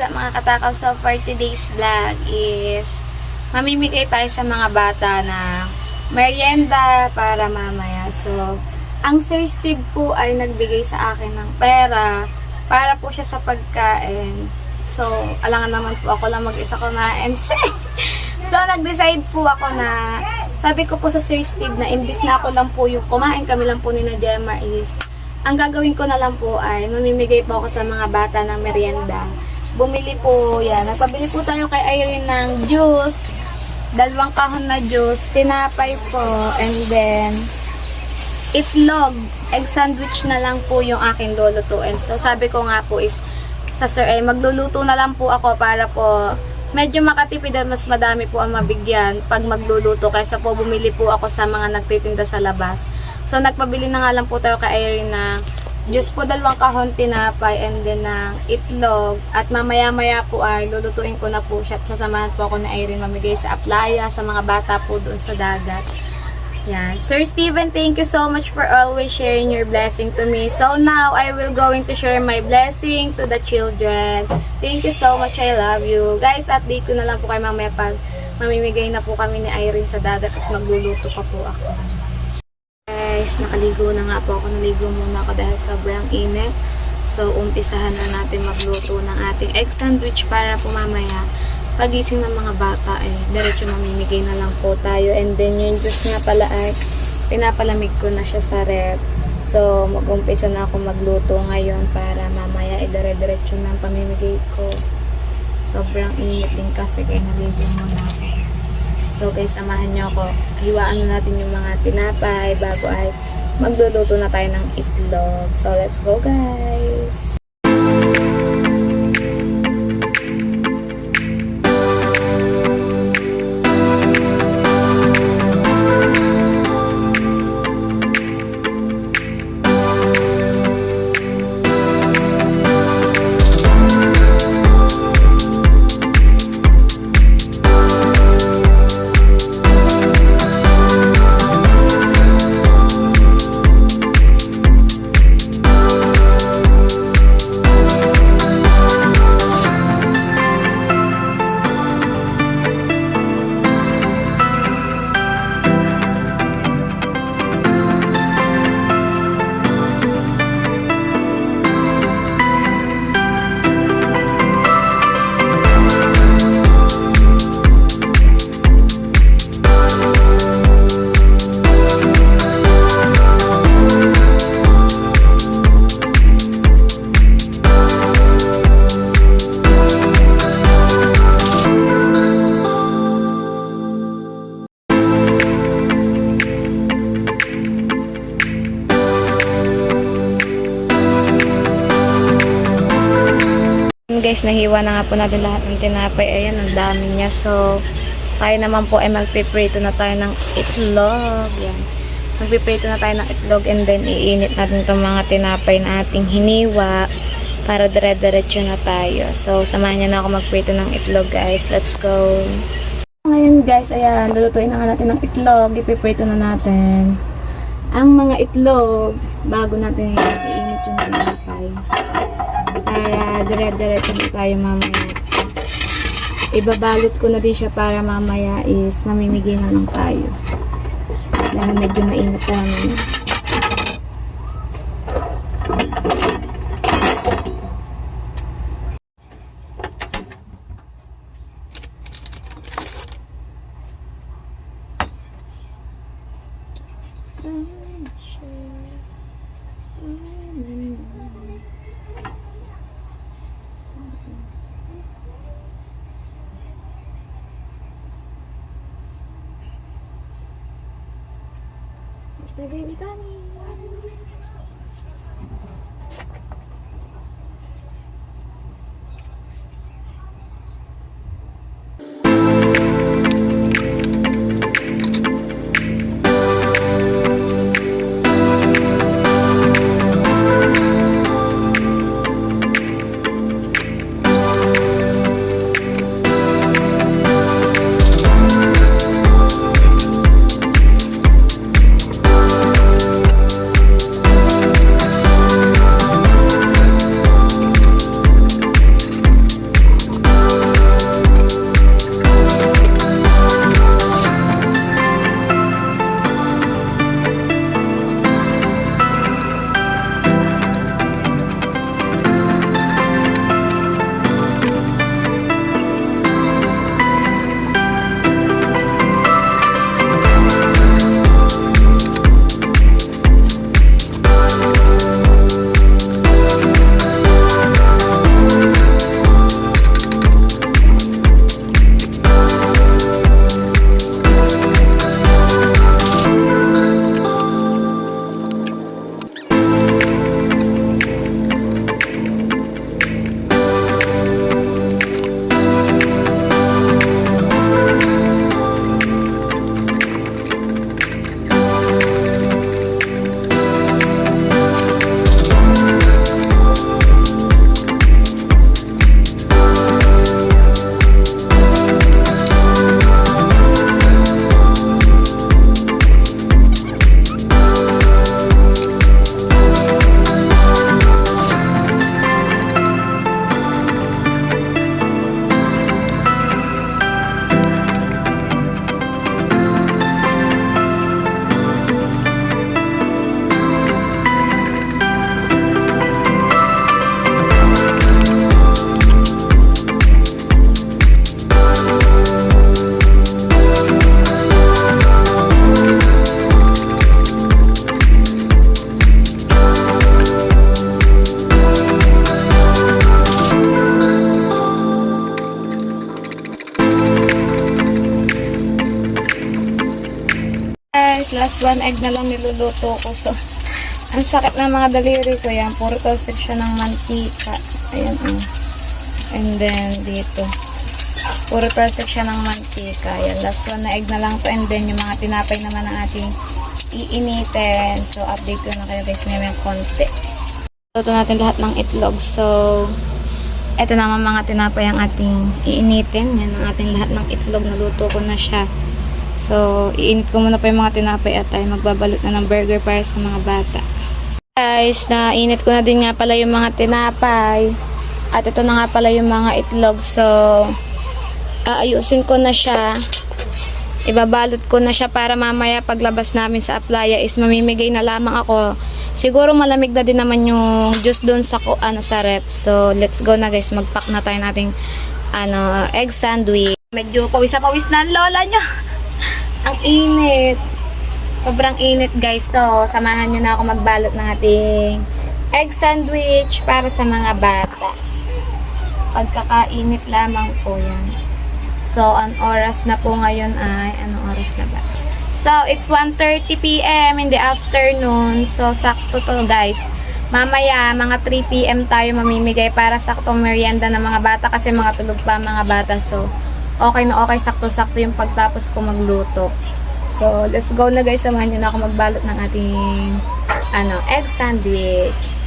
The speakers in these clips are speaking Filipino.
what's up mga katakaw? So for today's vlog is mamimigay tayo sa mga bata na merienda para mamaya. So, ang Sir Steve po ay nagbigay sa akin ng pera para po siya sa pagkain. So, alangan naman po ako lang mag-isa kumain. So, nag-decide po ako na sabi ko po sa Sir Steve na imbis na ako lang po yung kumain, kami lang po ni Gemma is ang gagawin ko na lang po ay mamimigay po ako sa mga bata ng merienda. Bumili po yan. Nagpabili po tayo kay Irene ng juice. 2 kahon na juice. Tinapay po. And then, itlog. Egg sandwich na lang po yung aking lulutuin. So, sabi ko nga po is, sa Sir ay magluluto na lang po ako para po medyo makatipid at mas madami po ang mabigyan pag magluluto. Kaysa po bumili po ako sa mga nagtitinda sa labas. So, nagpabili na nga lang po tayo kay Irene na juice po 2 kahon tinapay and then ng itlog. At mamaya-maya po ay lulutuin ko na po siya at sasamahan po ako ni Irene mamigay sa aplaya sa mga bata po doon sa dagat. Yan. Sir Steven, thank you so much for always sharing your blessing to me. So, now I will going to share my blessing to the children. Thank you so much. I love you. Guys, update ko na lang po kayo mamaya pag mamimigay na po kami ni Irene sa dagat at magluluto pa po ako. Guys, nakaligo na nga po ako. Naligo muna ako dahil sobrang init. So, umpisahan na natin magluto ng ating egg sandwich para po mamaya pagising ng mga bata ay diretso mamimigay na lang po tayo. And then, yung juice nga pala ay pinapalamig ko na siya sa ref. So, mag-umpisa na ako magluto ngayon para mamaya ay dire-diretso ng pamimigay ko. Sobrang init din kasi kaya naligo muna ako. So guys, samahan nyo ako. Hiwaan na natin yung mga tinapay bago ay magluluto na tayo ng itlog. So let's go guys! Guys, nahiwa na nga po natin lahat ng tinapay. Ayan, ang dami niya. So, tayo naman po ay magpiprito na tayo ng itlog. Yan. Magpiprito na tayo ng itlog and then iinit natin itong mga tinapay na ating hiniwa para dire-diretso na tayo. So, samahan niyo na ako magprito ng itlog guys. Let's go! Ngayon guys, ayan, lulutuin na nga natin ng itlog. Ipiprito na natin ang mga itlog bago natin iinit yung tinapay. Para dire-diretso na tayo mamaya. Ibabalot ko na din siya para mamaya is mamimigay na lang tayo. Dahil medyo mainit namin. Baby Bunny. 1 egg na lang niluluto ko. So, ang sakit ng mga daliri ko yan. Puro talsik siya ng mantika. Ayan, oh. And then, dito. Puro talsik siya ng mantika. Ayan, last 1 na egg na lang to. And then, yung mga tinapay naman ang ating iinitin. So, update ko na kayo guys. May konti. Luto natin lahat ng itlog. So, eto naman mga tinapay ang ating iinitin. Yan ang ating lahat ng itlog. Naluto ko na siya. So, iinit ko muna pa yung mga tinapay at tayo magbabalot na ng burger para sa mga bata. Guys, nainit ko na din nga pala yung mga tinapay. At ito na nga pala yung mga itlog. So, aayusin ko na siya. Ibabalot ko na siya para mamaya paglabas namin sa aplaya is mamimigay na lamang ako. Siguro malamig na din naman yung juice doon sa sa rep. So, let's go na guys. Mag-pack na tayo nating egg sandwich. Medyo pawis na ang lola nyo. Ang init. Sobrang init guys. So, samahan nyo na ako magbalot ng ating egg sandwich para sa mga bata. Pagkakainit lamang po yan. So, ang oras na po ngayon ay, anong oras na ba? So, it's 1:30 PM in the afternoon. So, sakto to guys. Mamaya, mga 3 PM tayo mamimigay para saktong merienda ng mga bata kasi mga tulog pa mga bata. So, okay na okay, sakto-sakto yung pagtapos ko magluto. So, let's go na guys. Samahan nyo na ako magbalot ng ating egg sandwich.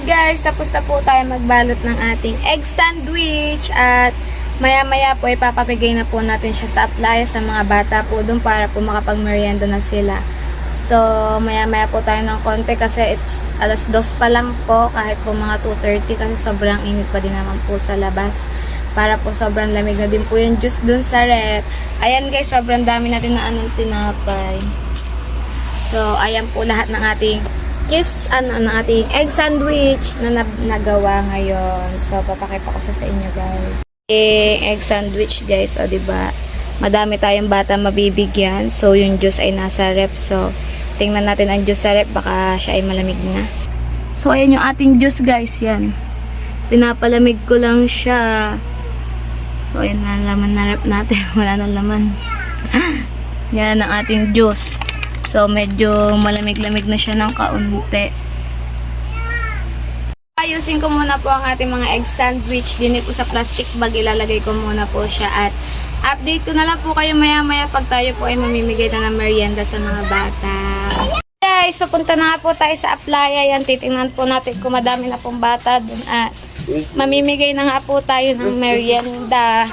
Guys, tapos na po tayo magbalot ng ating egg sandwich at maya-maya po ipapapigay na po natin siya sa aplaya sa mga bata po doon para po makapag-merienda na sila. So, maya-maya po tayo ng konti kasi it's alas 2 pa lang po kahit po mga 2:30 kasi sobrang init pa din naman po sa labas. Para po sobrang lamig na din po yung juice doon sa rep. Ayan guys, sobrang dami natin na tinapay. So, ayan po lahat ng ating ng ating egg sandwich na nagawa ngayon. So, papakita ko po sa inyo guys. Egg sandwich guys, o diba? Madami tayong bata mabibigyan. So, yung juice ay nasa rep. So, tingnan natin ang juice sa rep. Baka siya ay malamig na. So, ayan yung ating juice guys. Yan. Pinapalamig ko lang siya. So, ayan na laman na rep natin. Wala na laman. Yan ang ating juice. So, medyo malamig-lamig na siya ng kaunti. Ayusin ko muna po ang ating mga egg sandwich. Dinit ko sa plastic bag. Ilalagay ko muna po siya. At update ko na lang po kayo maya-maya pag tayo po ay mamimigay na ng merienda sa mga bata. Guys, papunta na nga po tayo sa aplaya. Yan, titingnan po natin kung madami na pong bata dun. At mamimigay na nga po tayo ng merienda.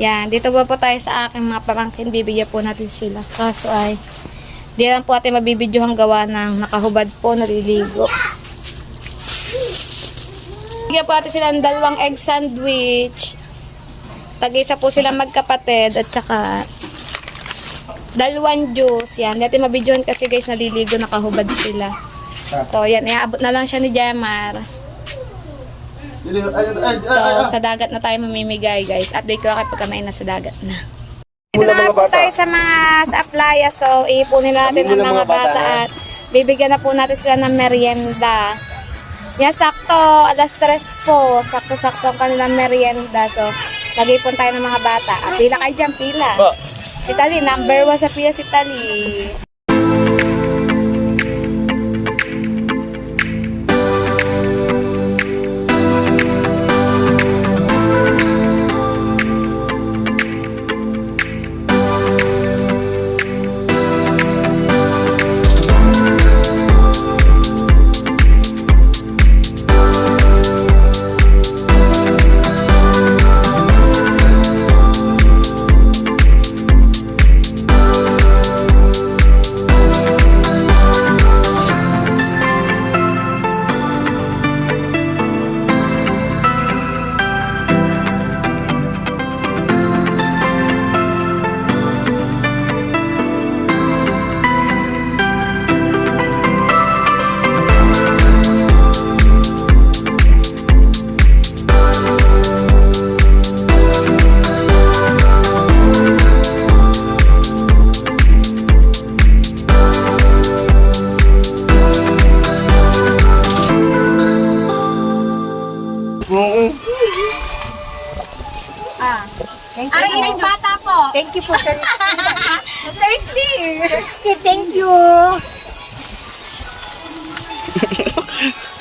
Yan, dito po tayo sa aking mga pamangkin. Bibigyan po natin sila. Kaso ay di lang po ating mabibidyohang gawa ng nakahubad po, naliligo. Bigyan po natin sila ng 2 egg sandwich. Tag-isa po silang magkapatid at saka 2 juice. Yan, di natin mabidyohan kasi guys, naliligo, nakahubad sila. So yan, iaabot na lang siya ni Jamar. So sa dagat na tayo mamimigay guys. Update ko kayo pagka may nasa dagat na. Ito na po tayo sa aplaya. So, iipunin natin ang mga bata at bibigyan na po natin sila ng merienda. Yan, sakto. Alas 3 po. Sakto-sakto ang kanilang merienda. So, mag-ipon tayo ng mga bata. At pila kayo dyan, pila. Si Tali, number 1 sa pila si Tali. po, Sir Sir Steve! Steve, thank you.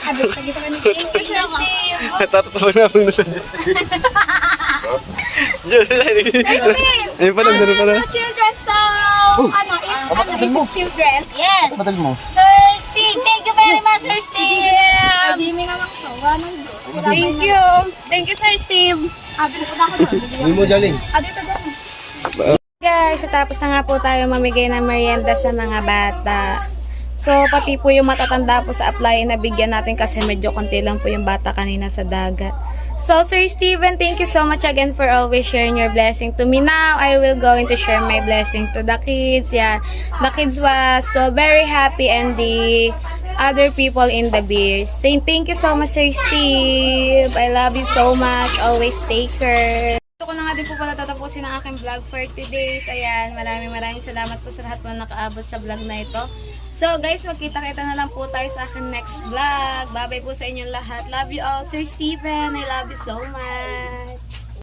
Thank you, Sir Steve! Natatawa na ako na sa Diyos. Diyos, Sir Steve! ayun pa lang, dali pa lang. Children, so, is children. Yes! Madali mo. Sir Steve, thank you very much, Sir Steve! Jimmy na lang to. Thank you. Thank you, Sir Steve. Hindi mo, Jaling. Guys, tapos na nga po tayo mamigay ng merienda sa mga bata. So, pati po yung matatanda po sa apply na bigyan natin kasi medyo konti lang po yung bata kanina sa dagat. So, Sir Steven, thank you so much again for always sharing your blessing to me. Now, I will going to share my blessing to the kids. Yeah, the kids was so very happy and the other people in the beach. Saying thank you so much, Sir Steve. I love you so much. Always take care. Gusto ko na nga din po pala tatapusin ang aking vlog for today's. Ayan, maraming salamat po sa lahat po na nakaabot sa vlog na ito. So guys, magkita-kita na lang po tayo sa aking next vlog. Bye-bye po sa inyong lahat. Love you all. Sir Steven, I love you so much.